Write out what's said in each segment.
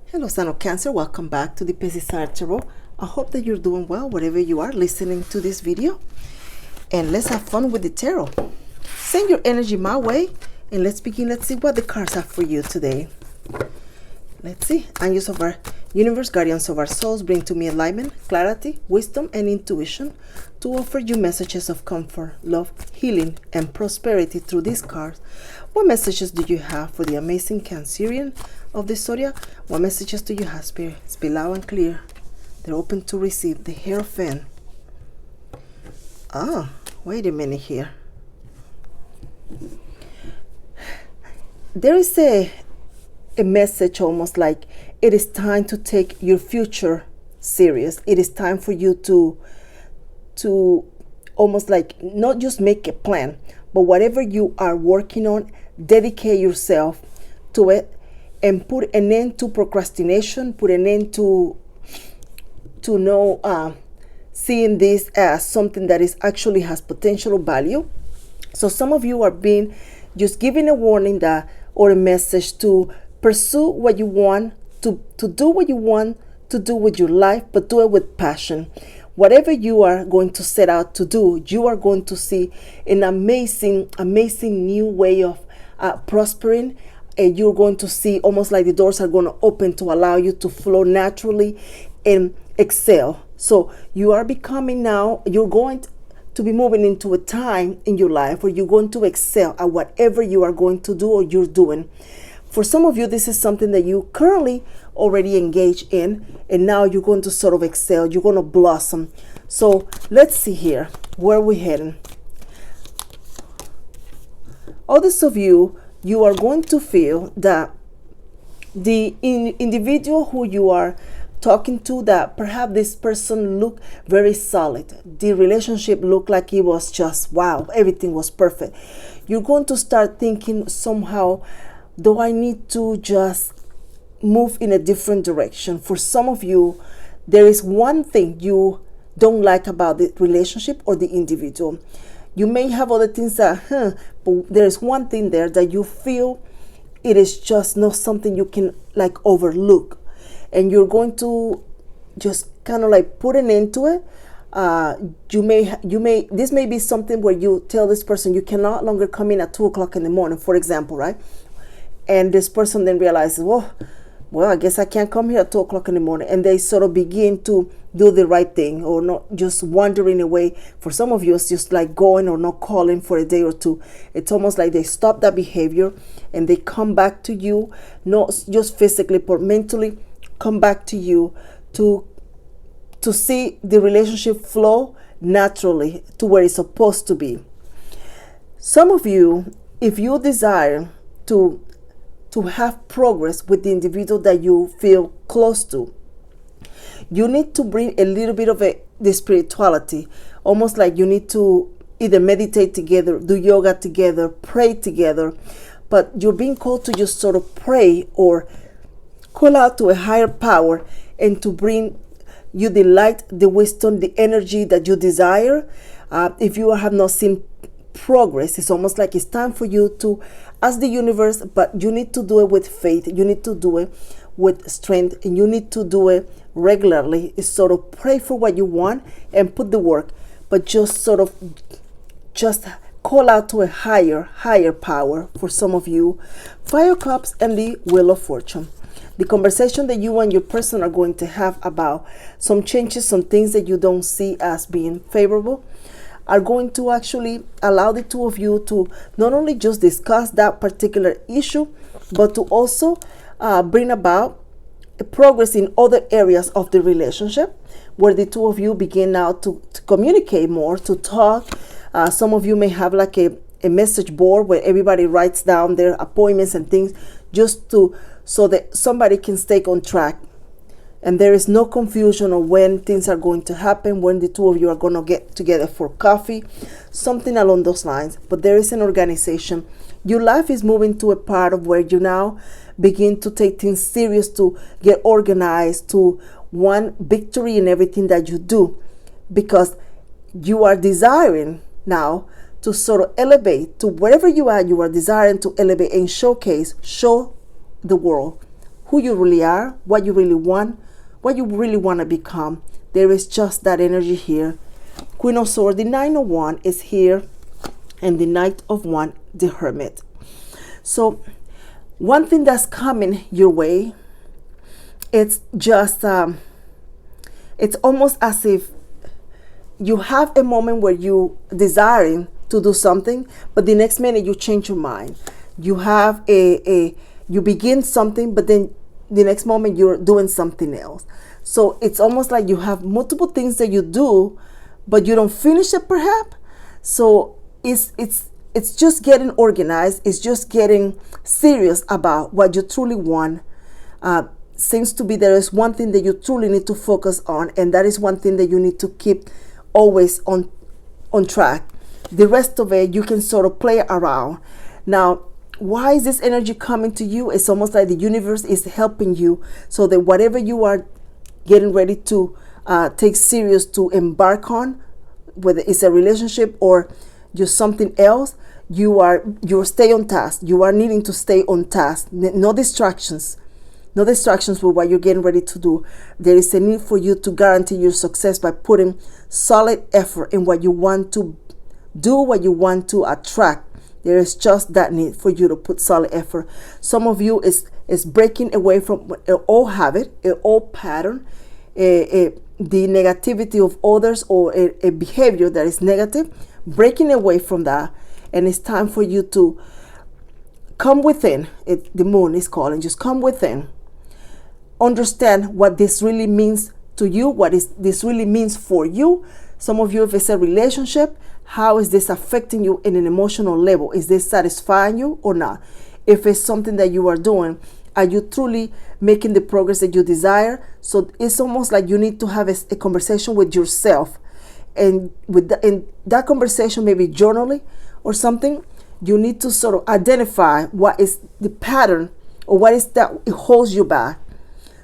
Hello, Son of Cancer. Welcome back to the Pesisar Tarot. I hope that you're doing well wherever you are listening to this video. And let's have fun with the tarot. Send your energy my way and let's begin. Let's see what the cards have for you today. Let's see. Angels of our universe, guardians of our souls, bring to me enlightenment, clarity, wisdom, and intuition to offer you messages of comfort, love, healing, and prosperity through these cards. What messages do you have for the amazing Cancerian of the zodiac? What messages do you have, Spirit? Speak loud and clear. They're open to receive. The Hierophant. Ah, wait a minute here. There is a message almost like it is time to take your future serious. It is time for you to almost like not just make a plan, but whatever you are working on, dedicate yourself to it and put an end to procrastination, put an end to seeing this as something that is actually has potential value. So some of you are being just giving a warning that or a message to pursue what you want, to do what you want to do with your life, but do it with passion. Whatever you are going to set out to do, you are going to see an amazing new way of prospering. And you're going to see almost like the doors are going to open to allow you to flow naturally and excel. So you are becoming now, you're going to be moving into a time in your life where you're going to excel at whatever you are going to do or you're doing. For some of you, this is something that you currently already engage in, and now you're going to sort of excel. You're going to blossom. So let's see here. Where are we heading? Others of you, you are going to feel that the individual who you are talking to, that perhaps this person looked very solid. The relationship looked like it was just, wow, everything was perfect. You're going to start thinking somehow, do I need to just move in a different direction? For some of you, there is one thing you don't like about the relationship or the individual. You may have other things that, but there's one thing there that you feel it is just not something you can like overlook. And you're going to just kind of like put an end to it. This may be something where you tell this person you cannot longer come in at 2 o'clock in the morning, for example, right? And this person then realizes, well, I guess I can't come here at 2 o'clock in the morning. And they sort of begin to do the right thing or not just wandering away. For some of you, it's just like going or not calling for a day or two. It's almost like they stop that behavior and they come back to you, not just physically, but mentally come back to you to see the relationship flow naturally to where it's supposed to be. Some of you, if you desire to have progress with the individual that you feel close to, you need to bring a little bit of the spirituality, almost like you need to either meditate together, do yoga together, pray together, but you're being called to just sort of pray or call out to a higher power and to bring you the light, the wisdom, the energy that you desire. If you have not seen progress, it's almost like it's time for you to ask the universe, but you need to do it with faith. You need to do it with strength, and you need to do it regularly. It's sort of pray for what you want and put the work, but just sort of just call out to a higher power. For some of you, Fire Cups and the Wheel of Fortune. The conversation that you and your person are going to have about some changes, some things that you don't see as being favorable, are going to actually allow the two of you to not only just discuss that particular issue, but to also bring about a progress in other areas of the relationship, where the two of you begin now to communicate more, to talk. Some of you may have like a message board where everybody writes down their appointments and things, just so that somebody can stay on track. And there is no confusion on when things are going to happen, when the two of you are going to get together for coffee, something along those lines. But there is an organization. Your life is moving to a part of where you now begin to take things serious, to get organized, to want victory in everything that you do, because you are desiring now to sort of elevate to wherever you are desiring to elevate and show the world who you really are, what you really want, what you really want to become. There is just that energy here. Queen of Swords, the Nine of Wands is here, and the Knight of Wands, the Hermit. So one thing that's coming your way, it's just, it's almost as if you have a moment where you desiring to do something, but the next minute you change your mind. You have you begin something, but then the next moment you're doing something else. So it's almost like you have multiple things that you do, but you don't finish it perhaps. So it's just getting organized. It's just getting serious about what you truly want. Seems to be there is one thing that you truly need to focus on, and that is one thing that you need to keep always on track. The rest of it you can sort of play around. Now, why is this energy coming to you? It's almost like the universe is helping you, so that whatever you are getting ready to take serious to embark on, whether it's a relationship or just something else, you stay on task. You are needing to stay on task. No distractions. No distractions with what you're getting ready to do. There is a need for you to guarantee your success by putting solid effort in what you want to do, what you want to attract. There is just that need for you to put solid effort. Some of you is breaking away from an old habit, an old pattern, the negativity of others, or a behavior that is negative, breaking away from that. And it's time for you to come within. The moon is calling. Just come within. Understand what this really means to you, this really means for you. Some of you, if it's a relationship, how is this affecting you in an emotional level? Is this satisfying you or not? If it's something that you are doing, are you truly making the progress that you desire? So it's almost like you need to have a conversation with yourself, and in that conversation, maybe journaling or something, you need to sort of identify what is the pattern or what is that it holds you back.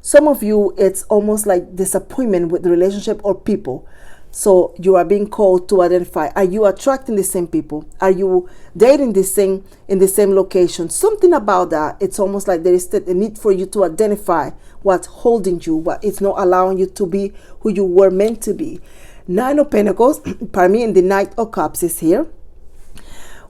Some of you, it's almost like disappointment with the relationship or people. So you are being called to identify, are you attracting the same people? Are you dating in the same location? Something about that. It's almost like there is a need for you to identify what's holding you, what is not allowing you to be who you were meant to be. Nine of Pentacles, pardon me, and the Knight of Cups is here.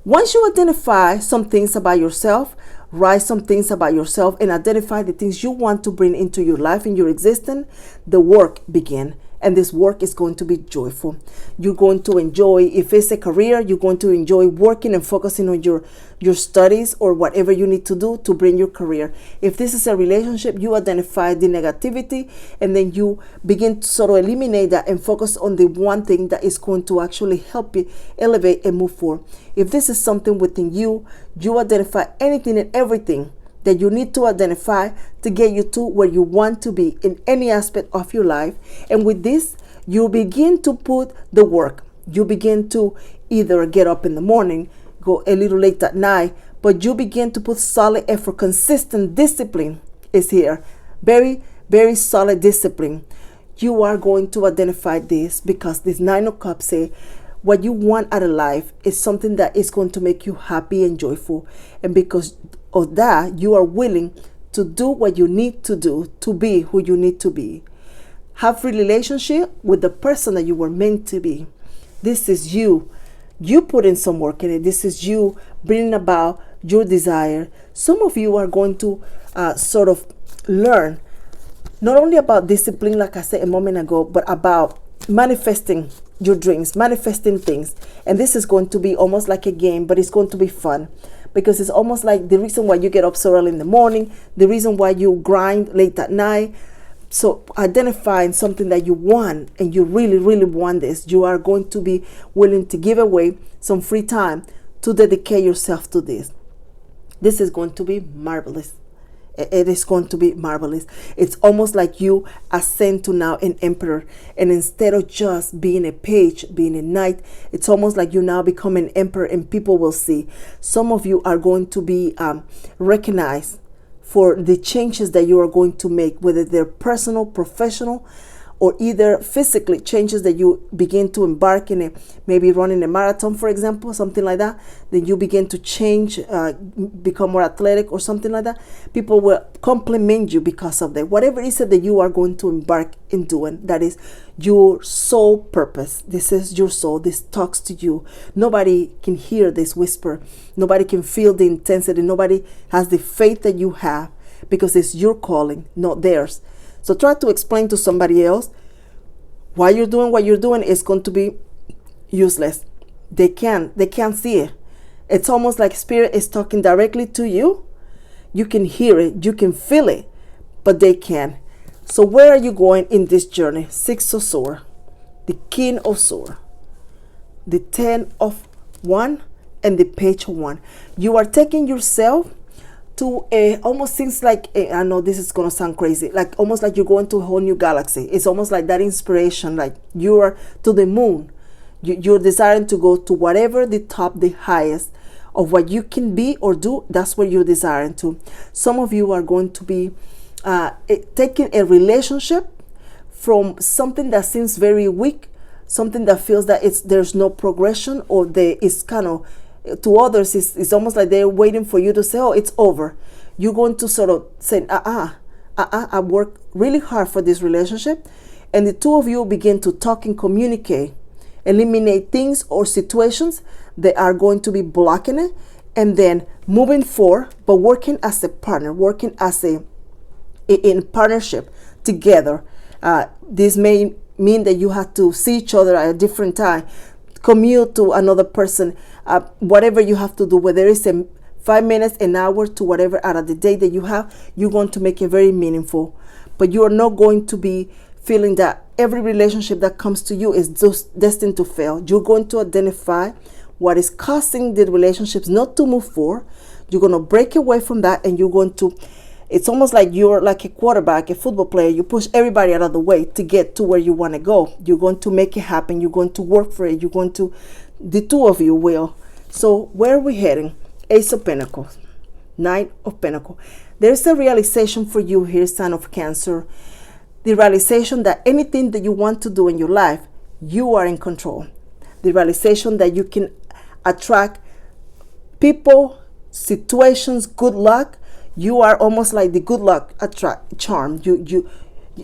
Once you identify some things about yourself, write some things about yourself and identify the things you want to bring into your life, in your existence, the work begin. And this work is going to be joyful. You're going to enjoy, if it's a career, you're going to enjoy working and focusing on your studies or whatever you need to do to bring your career. If this is a relationship, you identify the negativity and then you begin to sort of eliminate that and focus on the one thing that is going to actually help you elevate and move forward. If this is something within you, you identify anything and everything that you need to identify to get you to where you want to be in any aspect of your life. And with this, you begin to put the work. You begin to either get up in the morning, go a little late at night, but you begin to put solid effort. Consistent discipline is here. Very, very solid discipline. You are going to identify this because this Nine of Cups say what you want out of life is something that is going to make you happy and joyful. And because of that, you are willing to do what you need to do to be who you need to be. Have a relationship with the person that you were meant to be. This is you. You put in some work in it. This is you bringing about your desire. Some of you are going to sort of learn not only about discipline, like I said a moment ago, but about manifesting your dreams, manifesting things. And this is going to be almost like a game, but it's going to be fun. Because it's almost like the reason why you get up so early in the morning, the reason why you grind late at night. So identifying something that you want and you really, really want this, you are going to be willing to give away some free time to dedicate yourself to this. This is going to be marvelous. It is going to be marvelous. It's almost like you ascend to now an emperor. And instead of just being a page, being a knight, it's almost like you now become an emperor and people will see. Some of you are going to be recognized for the changes that you are going to make, whether they're personal, professional, or either physically changes that you begin to embark in, maybe running a marathon, for example, something like that. Then you begin to change, become more athletic or something like that. People will compliment you because of that. Whatever it is that you are going to embark in doing, that is your soul purpose. This is your soul. This talks to you. Nobody can hear this whisper. Nobody can feel the intensity. Nobody has the faith that you have, because it's your calling, not theirs. So try to explain to somebody else why you're doing what you're doing is going to be useless. They can't see it. It's almost like spirit is talking directly to you. You can hear it, you can feel it, but they can't. So where are you going in this journey? 6 of Swords, the King of Swords, the 10 of Wands, and the Page of Wands. You are taking yourself to almost seems like, I know this is gonna sound crazy, like almost like you're going to a whole new galaxy. It's almost like that inspiration, like you're to the moon. You're desiring to go to whatever the top, the highest of what you can be or do. That's where you're desiring to. Some of you are going to be taking a relationship from something that seems very weak, something that feels that there's no progression, or it's kind of, to others it's almost like they're waiting for you to say, oh, it's over. You're going to sort of say, I work really hard for this relationship, and the two of you begin to talk and communicate, eliminate things or situations that are going to be blocking it, and then moving forward, but working as a partner, working as in partnership together. This may mean that you have to see each other at a different time, commute to another person, whatever you have to do, whether it's 5 minutes, an hour, to whatever out of the day that you have, you're going to make it very meaningful. But you are not going to be feeling that every relationship that comes to you is just destined to fail. You're going to identify what is causing the relationships not to move forward. You're going to break away from that, and you're going to, it's almost like you're like a quarterback, a football player. You push everybody out of the way to get to where you want to go. You're going to make it happen. You're going to work for it. You're going to, the two of you will. So where are we heading? Ace of Pentacles, Knight of Pentacles. There's a realization for you here, Sign of Cancer. The realization that anything that you want to do in your life, you are in control. The realization that you can attract people, situations, good luck. You are almost like the good luck charm. You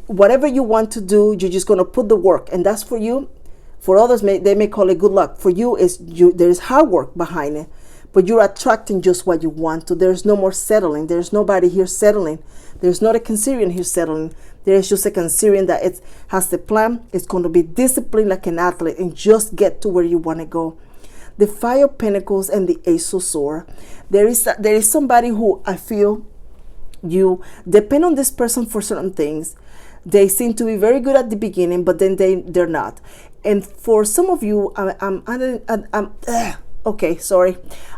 whatever you want to do, you're just going to put the work, and that's for you. For others, they may call it good luck. For you, there is hard work behind it, but you're attracting just what you want to. There's no more settling. There's nobody here settling. There's not a Cancerian here settling. There's just a Cancerian that it has the plan. It's going to be disciplined like an athlete and just get to where you want to go. The Five of Pentacles and the Ace of Swords. There is somebody who I feel you depend on this person for certain things. They seem to be very good at the beginning, but then they're not. And for some of you, I'm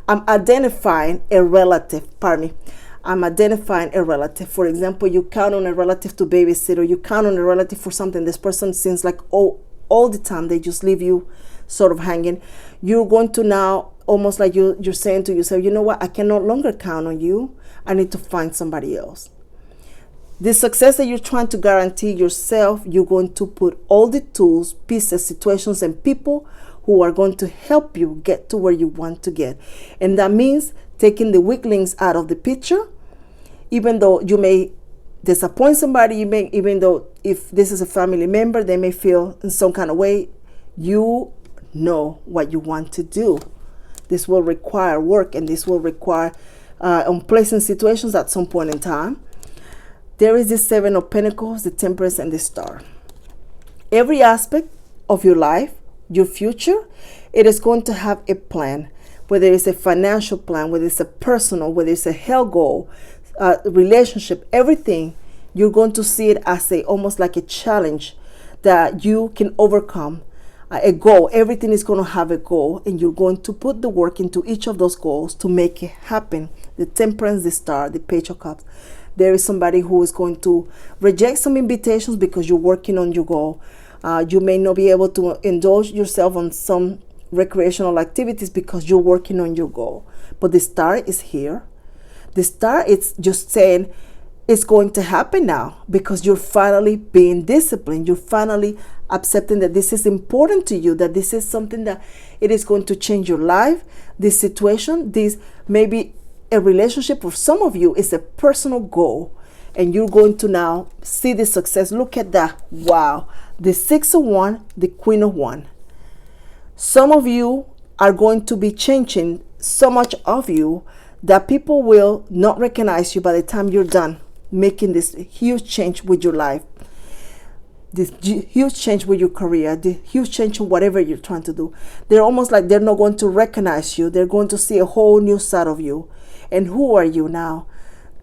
identifying a relative. Pardon me. I'm identifying a relative. For example, you count on a relative to babysit, or you count on a relative for something. This person seems like all the time they just leave you sort of hanging. You're going to now, almost like you're saying to yourself, you know what, I can no longer count on you. I need to find somebody else. The success that you're trying to guarantee yourself, you're going to put all the tools, pieces, situations, and people who are going to help you get to where you want to get. And that means taking the weaklings out of the picture. Even though you may disappoint somebody, even though if this is a family member, they may feel in some kind of way, you know what you want to do. This will require work, and this will require unpleasant situations at some point in time. There is the Seven of Pentacles, the Temperance, and the Star. Every aspect of your life, your future, it is going to have a plan. Whether it's a financial plan, whether it's a personal, whether it's a health goal, relationship, everything, you're going to see it as almost like a challenge that you can overcome. A goal. Everything is going to have a goal, and you're going to put the work into each of those goals to make it happen. The Temperance, the Star, the Page of Cups. There is somebody who is going to reject some invitations because you're working on your goal. You may not be able to indulge yourself on some recreational activities because you're working on your goal. But the Star is here. The Star is just saying, it's going to happen now because you're finally being disciplined. You're finally accepting that this is important to you, that this is something that it is going to change your life. This situation, this maybe a relationship for some of you is a personal goal, and you're going to now see the success. Look at that. Wow. The 6 of Wands, the Queen of Wands. Some of you are going to be changing so much of you that people will not recognize you by the time you're done making this huge change with your life, this huge change with your career, the huge change in whatever you're trying to do. They're almost like they're not going to recognize you. They're going to see a whole new side of you. And who are you now?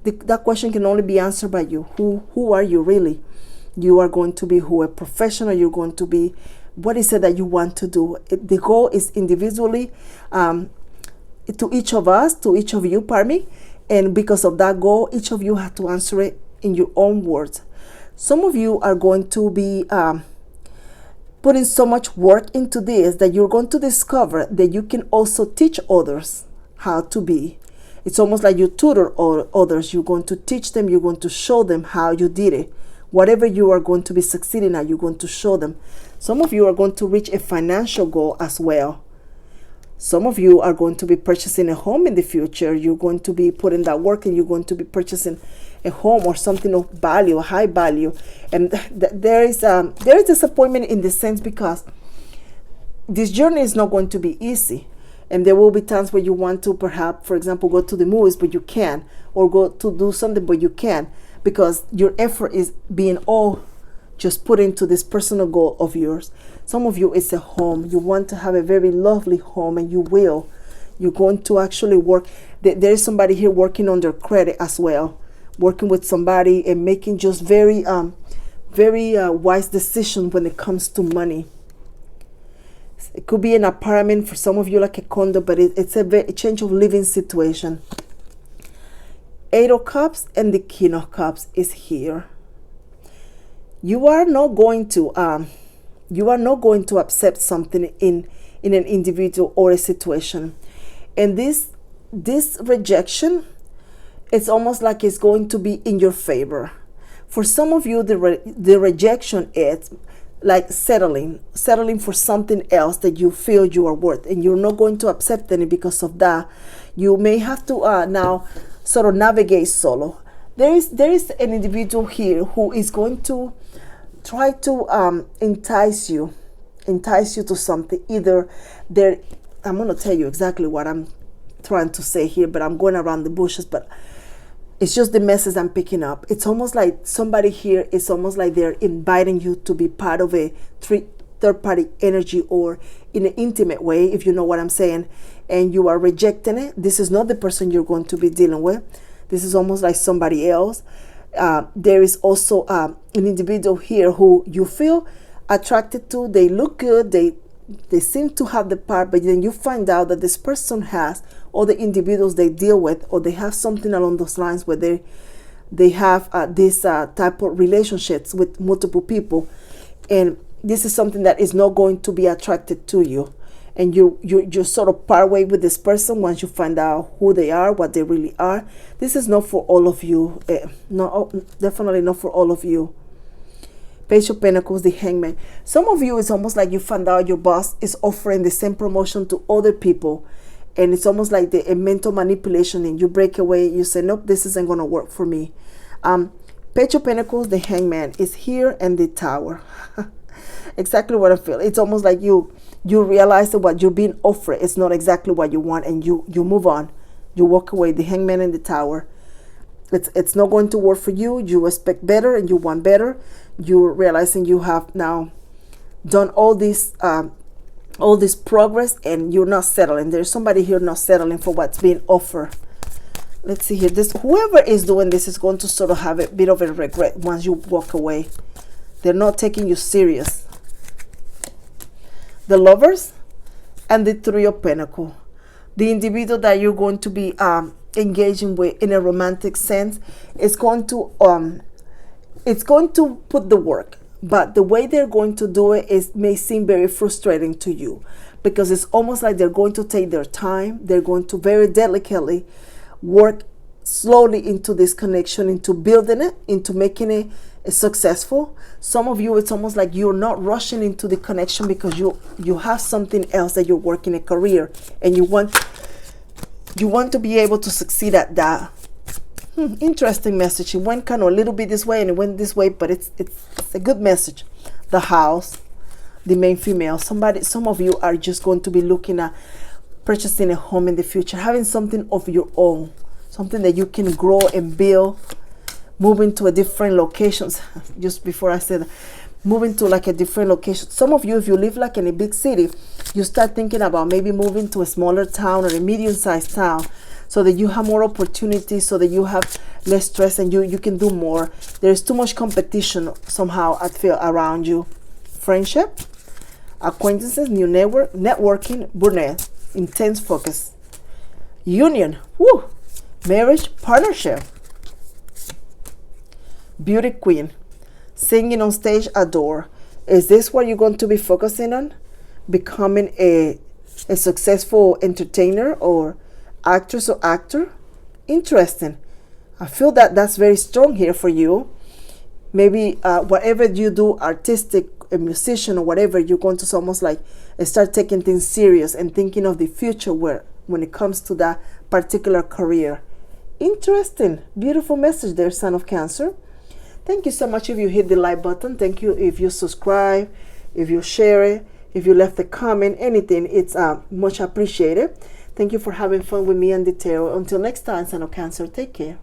That question can only be answered by you. Who are you really? You are going to be who? A professional. You're going to be, what is it that you want to do? The goal is individually to each of us, to each of you, pardon me. And because of that goal, each of you have to answer it in your own words. Some of you are going to be putting so much work into this that you're going to discover that you can also teach others how to be. It's almost like you tutor others. You're going to teach them. You're going to show them how you did it. Whatever you are going to be succeeding at, you're going to show them. Some of you are going to reach a financial goal as well. Some of you are going to be purchasing a home in the future. You're going to be putting that work and you're going to be purchasing a home or something of value, high value. And there is disappointment in the sense because this journey is not going to be easy. And there will be times where you want to perhaps, for example, go to the movies, but you can't, or go to do something, but you can't, because your effort is being all just put into this personal goal of yours. Some of you, it's a home. You want to have a very lovely home, and you will. You're going to actually work. There is somebody here working on their credit as well, working with somebody and making just very wise decisions when it comes to money. It could be an apartment for some of you, like a condo, but it's a change of living situation. 8 of Cups and the King of Cups is here. You are not going to accept something in an individual or a situation, and this rejection, it's almost like it's going to be in your favor. For some of you, the rejection is like settling for something else that you feel you are worth, and you're not going to accept any because of that. You may have to now sort of navigate solo. There is an individual here who is going to try to entice you to something. Either I'm going to tell you exactly what I'm trying to say here, but I'm going around the bushes, but it's just the message I'm picking up. It's almost like somebody here is almost like they're inviting you to be part of a third-party energy, or in an intimate way, if you know what I'm saying, and you are rejecting it. This is not the person you're going to be dealing with. This is almost like somebody else. There is also an individual here who you feel attracted to. They look good. They seem to have the part, but then you find out that this person has all the individuals they deal with, or they have something along those lines where they have this type of relationships with multiple people, and this is something that is not going to be attracted to you, and you sort of part way with this person once you find out who they are, what they really are. This is not for all of you. Definitely not for all of you. Page of Pentacles, the Hangman. Some of you, it's almost like you found out your boss is offering the same promotion to other people, and it's almost like a mental manipulation, and you break away. You say, nope, this isn't going to work for me. Page of Pentacles, the Hangman is here, and the Tower. Exactly what I feel. It's almost like you realize that what you're being offered is not exactly what you want, and you move on. You walk away. The Hangman and the Tower. It's not going to work for you. You expect better and you want better. You're realizing you have now done all this progress, and you're not settling. There's somebody here not settling for what's being offered. Let's see here. Whoever is doing this is going to sort of have a bit of a regret once you walk away. They're not taking you serious. The Lovers and the Three of Pentacles. The individual that you're going to be engaging with in a romantic sense is going to put the work, but the way they're going to do it may seem very frustrating to you, because it's almost like they're going to take their time. They're going to very delicately work slowly into this connection, into building it, into making it successful. Some of you, it's almost like you're not rushing into the connection because you have something else that you're working, a career, and you want to be able to succeed at that. Interesting message. It went kind of a little bit this way and it went this way, but it's a good message. The house, the main female. Some of you are just going to be looking at purchasing a home in the future, having something of your own, something that you can grow and build, moving to a different locations. Just before I said, moving to like a different location. Some of you, if you live like in a big city, you start thinking about maybe moving to a smaller town or a medium-sized town, so that you have more opportunities, so that you have less stress and you can do more. There's too much competition somehow, I feel, around you. Friendship, acquaintances, new networking, brunette, intense focus. Union, woo, marriage, partnership. Beauty queen, singing on stage, adore. Is this what you're going to be focusing on? Becoming a successful entertainer or actress or actor? Interesting. I feel that that's very strong here for you. Maybe whatever you do, artistic, a musician or whatever, you're going to almost like start taking things serious and thinking of the future when it comes to that particular career. Interesting. Beautiful message there, Son of Cancer. Thank you so much if you hit the like button. Thank you if you subscribe, if you share it, if you left a comment, anything. It's much appreciated. Thank you for having fun with me and the tarot. Until next time, Son of Cancer, take care.